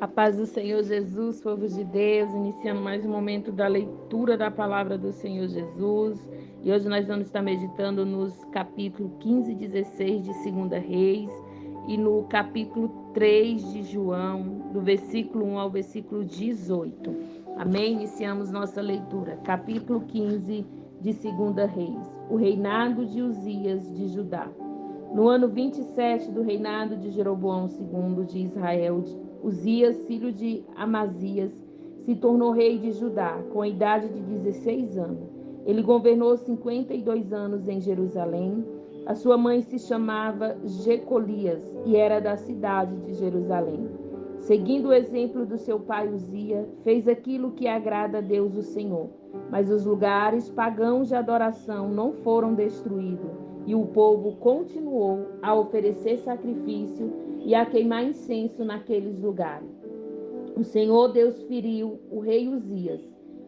A paz do Senhor Jesus, povo de Deus, iniciando mais um momento da leitura da palavra do Senhor Jesus. E hoje nós vamos estar meditando nos capítulos 15 e 16 de 2 Reis e no capítulo 3 de João, do versículo 1 ao versículo 18. Amém? Iniciamos nossa leitura. Capítulo 15 de 2 Reis. O reinado de Uzias de Judá. No ano 27 do reinado de Jeroboão II de Israel, Uzias, filho de Amazias, se tornou rei de Judá, com a idade de 16 anos. Ele governou 52 anos em Jerusalém. A sua mãe se chamava Jecolias e era da cidade de Jerusalém. Seguindo o exemplo do seu pai Uzias, fez aquilo que agrada a Deus o Senhor. Mas os lugares pagãos de adoração não foram destruídos, e o povo continuou a oferecer sacrifício e a queimar incenso naqueles lugares. O Senhor Deus feriu o rei Uzias,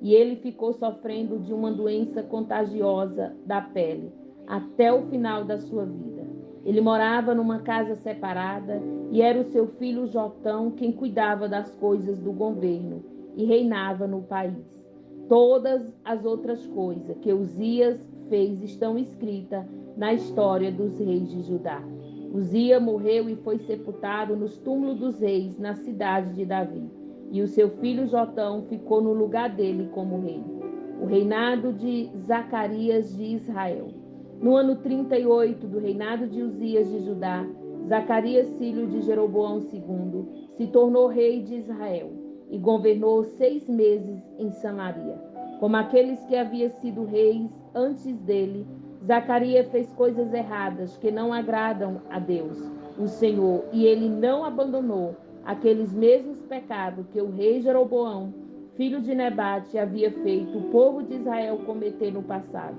e ele ficou sofrendo de uma doença contagiosa da pele, até o final da sua vida. Ele morava numa casa separada, e era o seu filho Jotão quem cuidava das coisas do governo, e reinava no país. Todas as outras coisas que Uzias fez estão escritas na história dos reis de Judá. Uzias morreu e foi sepultado nos túmulos dos reis na cidade de Davi. E o seu filho Jotão ficou no lugar dele como rei. O reinado de Zacarias de Israel. No ano 38 do reinado de Uzias de Judá, Zacarias, filho de Jeroboão II, se tornou rei de Israel e governou 6 meses em Samaria. Como aqueles que haviam sido reis antes dele, Zacarias fez coisas erradas que não agradam a Deus, o Senhor, e ele não abandonou aqueles mesmos pecados que o rei Jeroboão, filho de Nebate, havia feito o povo de Israel cometer no passado.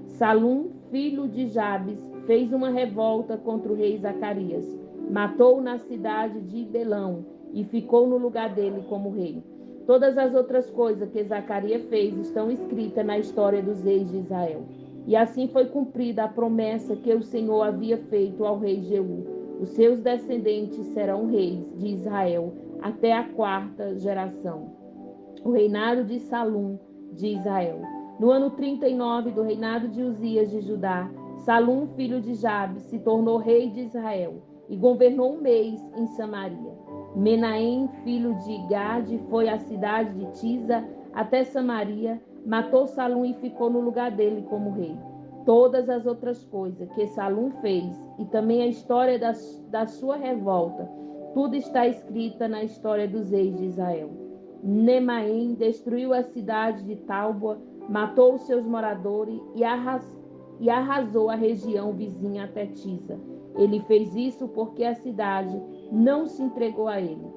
Salum, filho de Jabes, fez uma revolta contra o rei Zacarias, matou-o na cidade de Belão e ficou no lugar dele como rei. Todas as outras coisas que Zacarias fez estão escritas na história dos reis de Israel. E assim foi cumprida a promessa que o Senhor havia feito ao rei Jeú. Os seus descendentes serão reis de Israel até a 4ª geração. O reinado de Salum de Israel. No ano 39 do reinado de Uzias de Judá, Salum, filho de Jabes, se tornou rei de Israel e governou 1 mês em Samaria. Menahem, filho de Gade, foi à cidade de Tisa até Samaria, matou Salum e ficou no lugar dele como rei. Todas as outras coisas que Salum fez e também a história da sua revolta, tudo está escrita na história dos reis de Israel. Nemaim destruiu a cidade de Talboa, matou os seus moradores e arrasou a região vizinha até Tisa. Ele fez isso porque a cidade não se entregou a ele.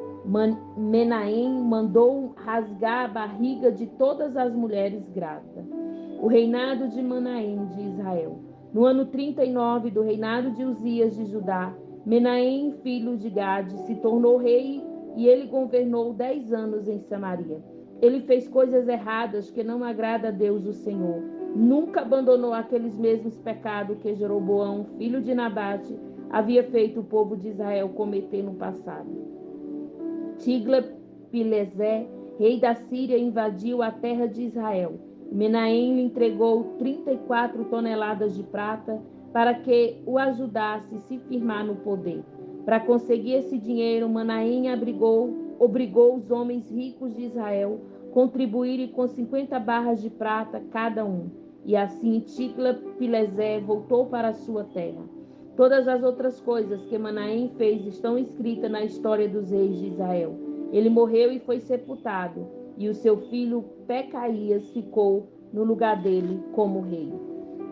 Menahem mandou rasgar a barriga de todas as mulheres grávidas. O reinado de Manaém de Israel. No ano 39 do reinado de Uzias de Judá, Menahem, filho de Gade, se tornou rei e ele governou 10 anos em Samaria. Ele fez coisas erradas que não agrada a Deus o Senhor. Nunca abandonou aqueles mesmos pecados que Jeroboão, filho de Nabate, havia feito o povo de Israel cometer no passado. Tiglat-Pileser, rei da Síria, invadiu a terra de Israel. Menahem lhe entregou 34 toneladas de prata para que o ajudasse a se firmar no poder. Para conseguir esse dinheiro, Menahem obrigou os homens ricos de Israel a contribuírem com 50 barras de prata cada um. E assim Tiglat-Pileser voltou para a sua terra. Todas as outras coisas que Menahem fez estão escritas na história dos reis de Israel. Ele morreu e foi sepultado, e o seu filho Pecaías ficou no lugar dele como rei.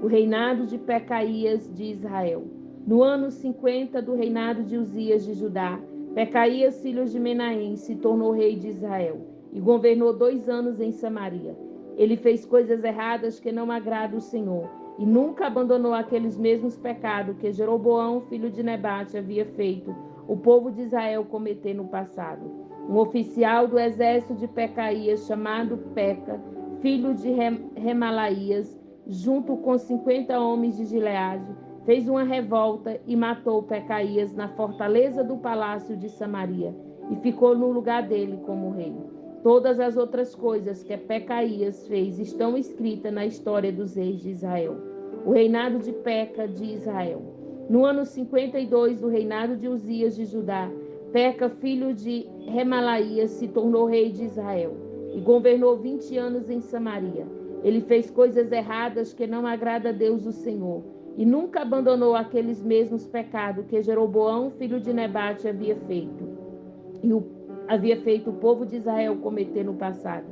O reinado de Pecaías de Israel. No ano 50 do reinado de Uzias de Judá, Pecaías, filho de Menahem, se tornou rei de Israel e governou 2 anos em Samaria. Ele fez coisas erradas que não agradam o Senhor e nunca abandonou aqueles mesmos pecados que Jeroboão, filho de Nebate, havia feito o povo de Israel cometer no passado. Um oficial do exército de Pecaías, chamado Peca, filho de Remalaías, junto com 50 homens de Gileade, fez uma revolta e matou Pecaías na fortaleza do palácio de Samaria. e ficou no lugar dele como rei. Todas as outras coisas que Pecaías fez estão escritas na história dos reis de Israel. O reinado de Peca de Israel. No ano 52 do reinado de Uzias de Judá, Peca, filho de Remalaías, se tornou rei de Israel e governou 20 anos em Samaria. Ele fez coisas erradas que não agrada a Deus o Senhor e nunca abandonou aqueles mesmos pecados que Jeroboão, filho de Nebate, havia feito o povo de Israel cometer no passado.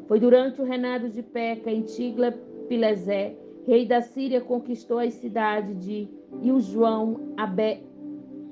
Foi durante o reinado de Peca em Tigla-Pilesé, rei da Síria, conquistou as cidades de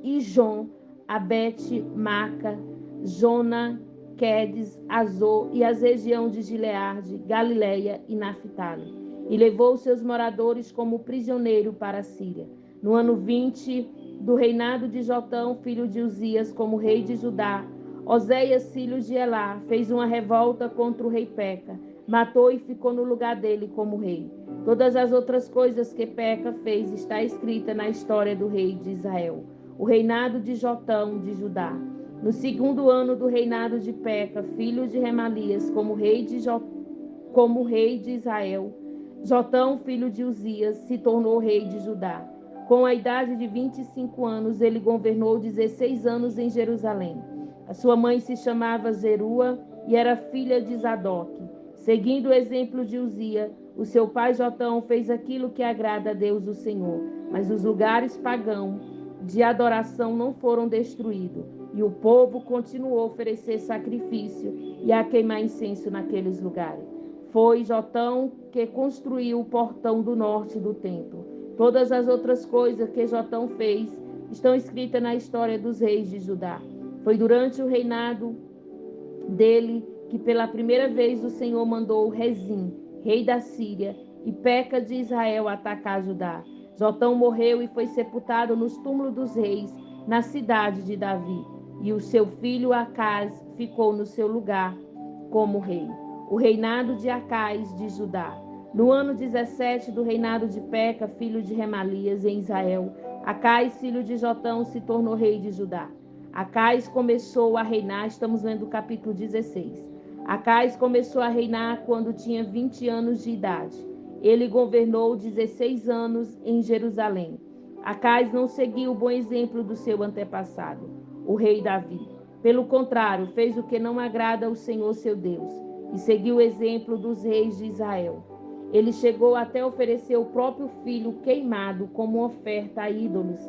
Ijon, Abete-Maca, Jona, Quedes, Azor e as regiões de Gileade, Galileia e Naphtali, e levou seus moradores como prisioneiro para a Síria. No ano 20 do reinado de Jotão, filho de Uzias, como rei de Judá, Oséias, filho de Elá, fez uma revolta contra o rei Peca, matou e ficou no lugar dele como rei. Todas as outras coisas que Peca fez está escrita na história do rei de Israel. O reinado de Jotão de Judá. No segundo ano do reinado de Peca, filho de Remalias, como rei de Israel, Jotão, filho de Uzias, se tornou rei de Judá. Com a idade de 25 anos, ele governou 16 anos em Jerusalém. A sua mãe se chamava Zerua e era filha de Zadok. Seguindo o exemplo de Uzia, o seu pai Jotão fez aquilo que agrada a Deus o Senhor, mas os lugares pagãos de adoração não foram destruídos, e o povo continuou a oferecer sacrifício e a queimar incenso naqueles lugares. Foi Jotão que construiu o portão do norte do templo. Todas as outras coisas que Jotão fez estão escritas na história dos reis de Judá. Foi durante o reinado dele que pela primeira vez o Senhor mandou Rezim, rei da Síria, e Peca de Israel atacar Judá. Jotão morreu e foi sepultado nos túmulos dos reis, na cidade de Davi, e o seu filho Acaz ficou no seu lugar como rei. O reinado de Acaz de Judá. No ano 17 do reinado de Peca, filho de Remalias, em Israel, Acaz, filho de Jotão, se tornou rei de Judá. Acaz começou a reinar, estamos lendo o capítulo 16. Acaz começou a reinar quando tinha 20 anos de idade. Ele governou 16 anos em Jerusalém. Acaz não seguiu o bom exemplo do seu antepassado, o rei Davi. Pelo contrário, fez o que não agrada ao Senhor seu Deus e seguiu o exemplo dos reis de Israel. Ele chegou até oferecer o próprio filho queimado como oferta a ídolos,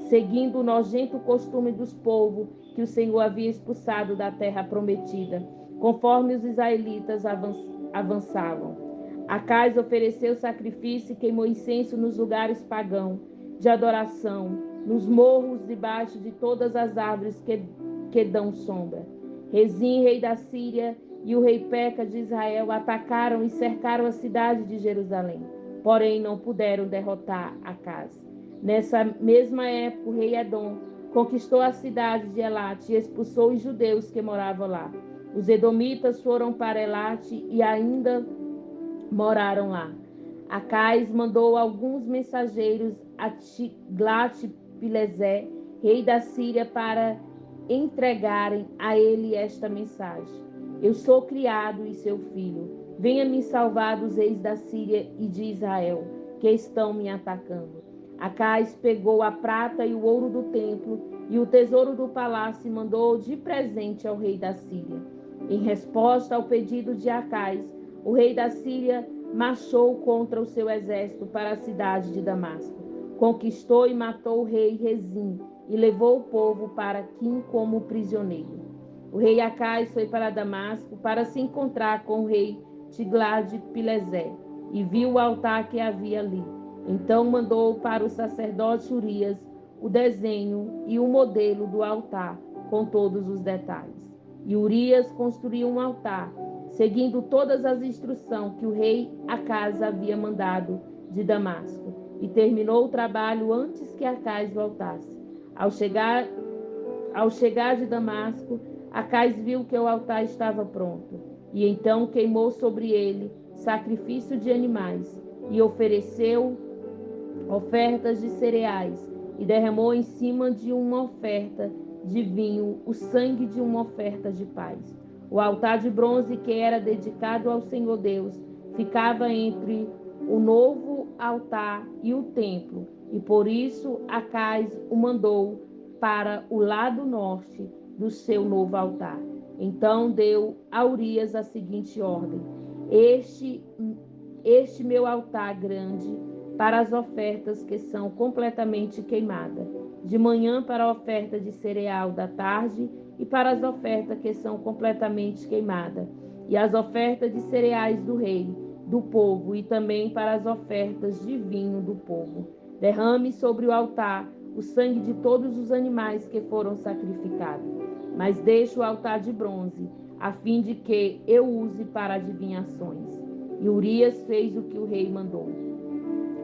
seguindo o nojento costume dos povos que o Senhor havia expulsado da terra prometida, conforme os israelitas avançavam. Acaz ofereceu sacrifício e queimou incenso nos lugares pagãos de adoração, nos morros debaixo de todas as árvores que dão sombra. Rezim, rei da Síria, e o rei Peca de Israel atacaram e cercaram a cidade de Jerusalém, porém não puderam derrotar Acaz. Nessa mesma época, o rei Edom conquistou a cidade de Elate e expulsou os judeus que moravam lá. Os edomitas foram para Elate e ainda moraram lá. Acaz mandou alguns mensageiros a Tiglat-Pilesé, rei da Síria, para entregarem a ele esta mensagem: Eu sou criado e seu filho. Venha me salvar dos reis da Síria e de Israel, que estão me atacando. Acaz pegou a prata e o ouro do templo e o tesouro do palácio e mandou de presente ao rei da Síria. Em resposta ao pedido de Acaz, o rei da Síria marchou contra o seu exército para a cidade de Damasco. Conquistou e matou o rei Rezim e levou o povo para Quim como prisioneiro. O rei Acaz foi para Damasco para se encontrar com o rei Tiglat-Pilesé e viu o altar que havia ali. Então mandou para o sacerdote Urias o desenho e o modelo do altar com todos os detalhes. E Urias construiu um altar, seguindo todas as instruções que o rei Acaz havia mandado de Damasco, e terminou o trabalho antes que Acaz voltasse. Ao chegar de Damasco, Acaz viu que o altar estava pronto, e então queimou sobre ele sacrifício de animais, e ofereceu ofertas de cereais, e derramou em cima de uma oferta de vinho o sangue de uma oferta de paz. O altar de bronze que era dedicado ao Senhor Deus ficava entre o novo altar e o templo, e por isso Acais o mandou para o lado norte do seu novo altar. Então deu a Urias a seguinte ordem: este meu altar grande para as ofertas que são completamente queimadas, de manhã para a oferta de cereal da tarde e para as ofertas que são completamente queimadas, e as ofertas de cereais do rei, do povo, e também para as ofertas de vinho do povo. Derrame sobre o altar o sangue de todos os animais que foram sacrificados, mas deixe o altar de bronze, a fim de que eu use para adivinhações. E Urias fez o que o rei mandou.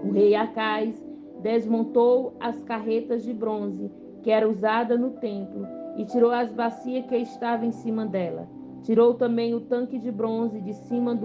O rei Acais desmontou as carretas de bronze que era usada no templo e tirou as bacias que estavam em cima dela. Tirou também o tanque de bronze de cima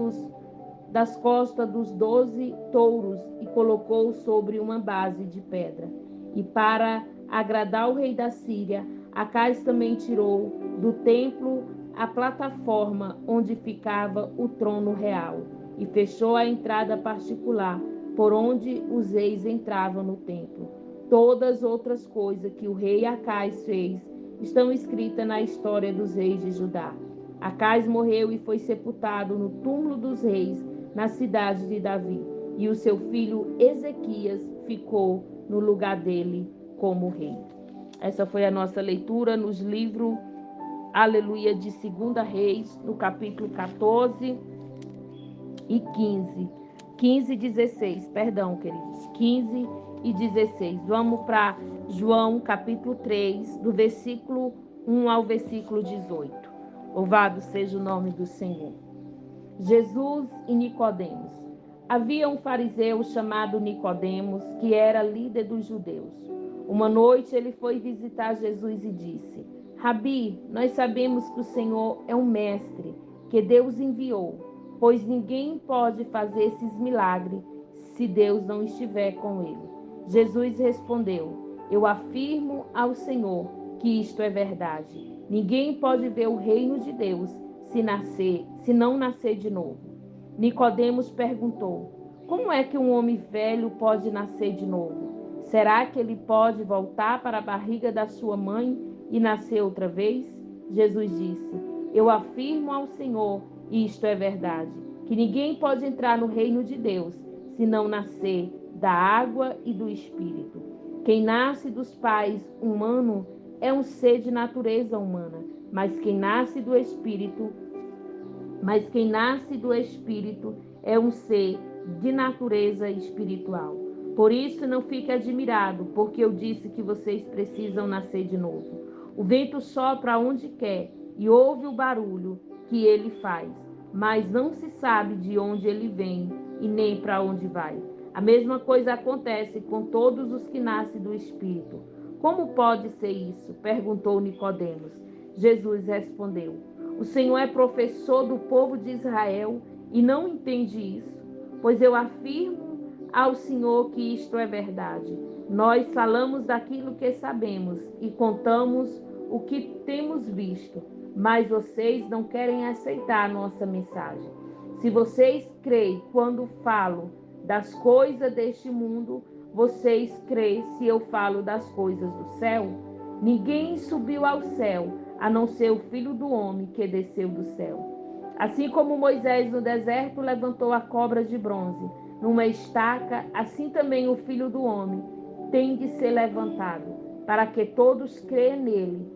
das costas dos 12 touros e colocou sobre uma base de pedra. E para agradar o rei da Síria, Acais também tirou do templo a plataforma onde ficava o trono real e fechou a entrada particular por onde os reis entravam no templo. Todas outras coisas que o rei Acais fez estão escritas na história dos reis de Judá. Acais morreu e foi sepultado no túmulo dos reis, na cidade de Davi, e o seu filho Ezequias ficou no lugar dele como rei. Essa foi a nossa leitura nos livros, aleluia, de 2 Reis, no capítulo 14 e 15. 15 e 16, perdão, queridos. 15 e 16. Vamos para João, capítulo 3, do versículo 1 ao versículo 18. Louvado seja o nome do Senhor. Jesus e Nicodemos. Havia um fariseu chamado Nicodemos, que era líder dos judeus. Uma noite ele foi visitar Jesus e disse: Rabi, nós sabemos que o Senhor é um mestre, que Deus enviou, pois ninguém pode fazer esses milagres se Deus não estiver com ele. Jesus respondeu: Eu afirmo ao Senhor que isto é verdade. Ninguém pode ver o reino de Deus se não nascer de novo. Nicodemos perguntou: Como é que um homem velho pode nascer de novo? Será que ele pode voltar para a barriga da sua mãe e nascer outra vez? Jesus disse: Eu afirmo ao Senhor, e isto é verdade, que ninguém pode entrar no reino de Deus se não nascer da água e do Espírito. Quem nasce dos pais humanos é um ser de natureza humana, mas quem nasce do Espírito é um ser de natureza espiritual. Por isso não fique admirado, porque eu disse que vocês precisam nascer de novo. O vento sopra onde quer e ouve o barulho que ele faz, mas não se sabe de onde ele vem e nem para onde vai. A mesma coisa acontece com todos os que nascem do Espírito. Como pode ser isso? Perguntou Nicodemos. Jesus respondeu: O Senhor é professor do povo de Israel e não entende isso? Pois eu afirmo ao Senhor que isto é verdade. Nós falamos daquilo que sabemos e contamos o que temos visto, mas vocês não querem aceitar a nossa mensagem. Se vocês creem quando falo das coisas deste mundo, vocês creem se eu falo das coisas do céu? Ninguém subiu ao céu, a não ser o Filho do Homem que desceu do céu. Assim como Moisés no deserto levantou a cobra de bronze numa estaca, assim também o Filho do Homem tem de ser levantado, para que todos creiam nele,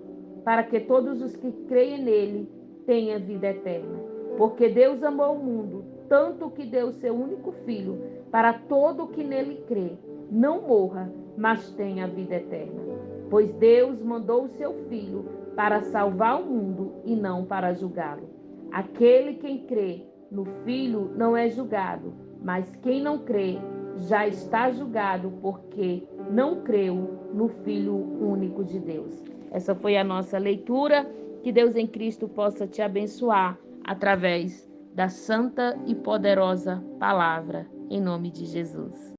para que todos os que creem nele tenham vida eterna. Porque Deus amou o mundo, tanto que deu seu único Filho, para todo o que nele crê, não morra, mas tenha vida eterna. Pois Deus mandou o seu Filho para salvar o mundo e não para julgá-lo. Aquele quem crê no Filho não é julgado, mas quem não crê já está julgado porque não creu no Filho único de Deus. Essa foi a nossa leitura. Que Deus em Cristo possa te abençoar através da santa e poderosa palavra, em nome de Jesus.